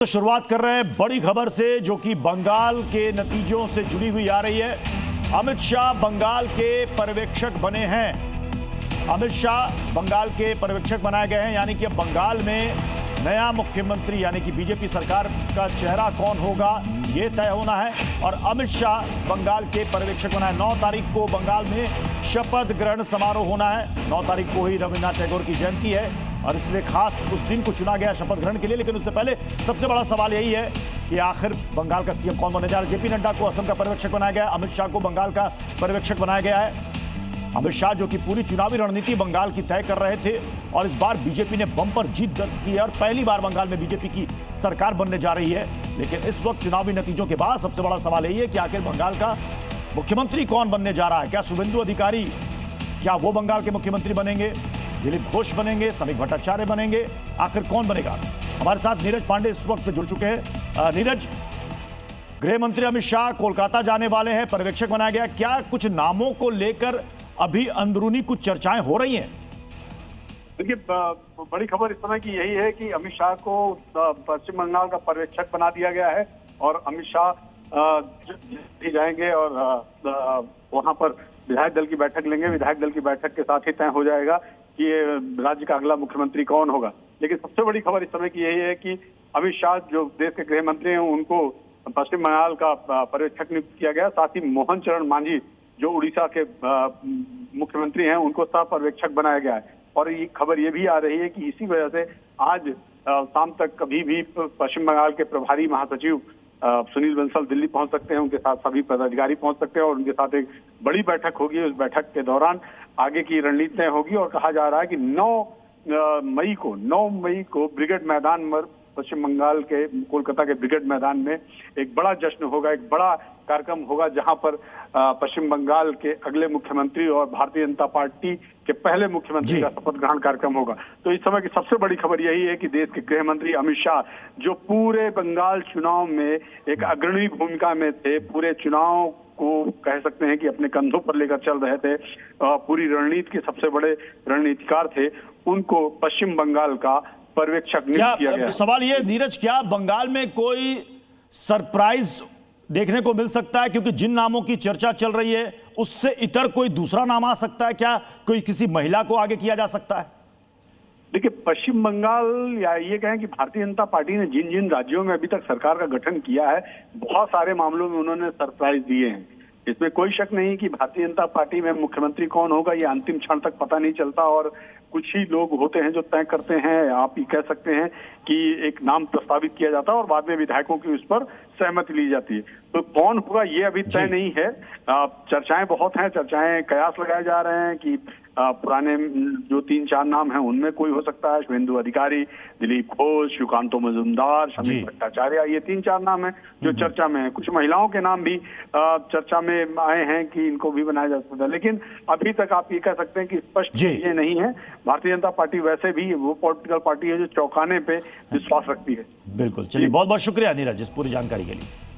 तो शुरुआत कर रहे हैं बड़ी खबर से जो कि बंगाल के नतीजों से जुड़ी हुई आ रही है। अमित शाह बंगाल के पर्यवेक्षक बने हैं। अमित शाह बंगाल के पर्यवेक्षक बनाए गए हैं, यानी कि अब बंगाल में नया मुख्यमंत्री यानी कि बीजेपी सरकार का चेहरा कौन होगा ये तय होना है। और अमित शाह बंगाल के पर्यवेक्षक बनाए। 9 तारीख को बंगाल में शपथ ग्रहण समारोह होना है। 9 तारीख को ही रविन्द्रनाथ टैगोर की जयंती है और इसलिए खास उस दिन को चुना गया शपथ ग्रहण के लिए। लेकिन उससे पहले सबसे बड़ा सवाल यही है कि आखिर बंगाल का सीएम कौन बनने जा रहा है। जेपी नड्डा को असम का पर्यवेक्षक बनाया गया है, अमित शाह को बंगाल का पर्यवेक्षक बनाया गया है। अमित शाह जो कि पूरी चुनावी रणनीति बंगाल की तय कर रहे थे और इस बार बीजेपी ने बम्पर जीत दर्ज की है और पहली बार बंगाल में बीजेपी की सरकार बनने जा रही है। लेकिन इस वक्त चुनावी नतीजों के बाद सबसे बड़ा सवाल यही है कि आखिर बंगाल का मुख्यमंत्री कौन बनने जा रहा है। क्या शुभेंदु अधिकारी, क्या वो बंगाल के मुख्यमंत्री बनेंगे, दिलीप घोष बनेंगे, समीक भट्टाचार्य बनेंगे, आखिर कौन बनेगा। हमारे साथ नीरज पांडे इस वक्त जुड़ चुके हैं। नीरज, गृह मंत्री अमित शाह कोलकाता जाने वाले हैं, पर्यवेक्षक बनाया गया, क्या कुछ नामों को लेकर अभी अंदरूनी कुछ चर्चाएं हो रही हैं? देखिए, बड़ी खबर इस समय की यही है कि अमित शाह को पश्चिम बंगाल का पर्यवेक्षक बना दिया गया है और अमित शाह भी जाएंगे और वहां पर विधायक दल की बैठक लेंगे। विधायक दल की बैठक के साथ ही तय हो जाएगा कि राज्य का अगला मुख्यमंत्री कौन होगा। लेकिन सबसे बड़ी खबर इस समय की यही है कि अमित शाह जो देश के गृह मंत्री हैं उनको पश्चिम बंगाल का पर्यवेक्षक नियुक्त किया गया। साथ ही मोहन चरण मांझी जो उड़ीसा के मुख्यमंत्री हैं उनको सह पर्यवेक्षक बनाया गया है। और ये खबर ये भी आ रही है कि इसी वजह से आज शाम तक कभी भी पश्चिम बंगाल के प्रभारी महासचिव सुनील बंसल दिल्ली पहुंच सकते हैं। उनके साथ सभी पदाधिकारी पहुंच सकते हैं और उनके साथ एक बड़ी बैठक होगी। उस बैठक के दौरान आगे की रणनीति तय होगी और कहा जा रहा है कि 9 मई को ब्रिगेड मैदान में पश्चिम बंगाल के कोलकाता के ब्रिगेड मैदान में एक बड़ा जश्न होगा, एक बड़ा कार्यक्रम होगा जहां पर पश्चिम बंगाल के अगले मुख्यमंत्री और भारतीय जनता पार्टी के पहले मुख्यमंत्री का शपथ ग्रहण कार्यक्रम होगा। तो इस समय की सबसे बड़ी खबर यही है कि देश के गृह मंत्री अमित शाह जो पूरे बंगाल चुनाव में एक अग्रणी भूमिका में थे, पूरे चुनाव को कह सकते हैं कि अपने कंधों पर लेकर चल रहे थे, पूरी रणनीति के सबसे बड़े रणनीतिकार थे, उनको पश्चिम बंगाल का पर्यवेक्षक नियुक्त किया गया। सवाल ये नीरज, क्या बंगाल में कोई सरप्राइज देखने को मिल सकता है? क्योंकि जिन नामों की चर्चा चल रही है उससे इतर कोई दूसरा नाम आ सकता है। क्या कोई किसी महिला को आगे किया जा सकता है? देखिए, पश्चिम बंगाल या ये कहें कि भारतीय जनता पार्टी ने जिन जिन राज्यों में अभी तक सरकार का गठन किया है बहुत सारे मामलों में उन्होंने सरप्राइज दिए हैं। इसमें कोई शक नहीं कि भारतीय जनता पार्टी में मुख्यमंत्री कौन होगा ये अंतिम क्षण तक पता नहीं चलता और कुछ ही लोग होते हैं जो तय करते हैं। आप ये कह सकते हैं कि एक नाम प्रस्तावित किया जाता है और बाद में विधायकों की उस पर सहमति ली जाती है। तो कौन होगा ये अभी तय नहीं है। चर्चाएं बहुत हैं, चर्चाएं कयास लगाए जा रहे हैं कि पुराने जो 3-4 नाम हैं उनमें कोई हो सकता है। शुभेंदु अधिकारी, दिलीप घोष, सुकांतो मजूमदार, समीक भट्टाचार्य, ये 3-4 नाम हैं जो चर्चा में है। कुछ महिलाओं के नाम भी चर्चा में आए हैं कि इनको भी बनाया जा सकता है। लेकिन अभी तक आप ये कह सकते हैं कि स्पष्ट ये नहीं है। भारतीय जनता पार्टी वैसे भी वो पॉलिटिकल पार्टी है जो चौंकाने पे विश्वास रखती है। बिल्कुल, चलिए बहुत बहुत शुक्रिया नीरज इस पूरी जानकारी के लिए।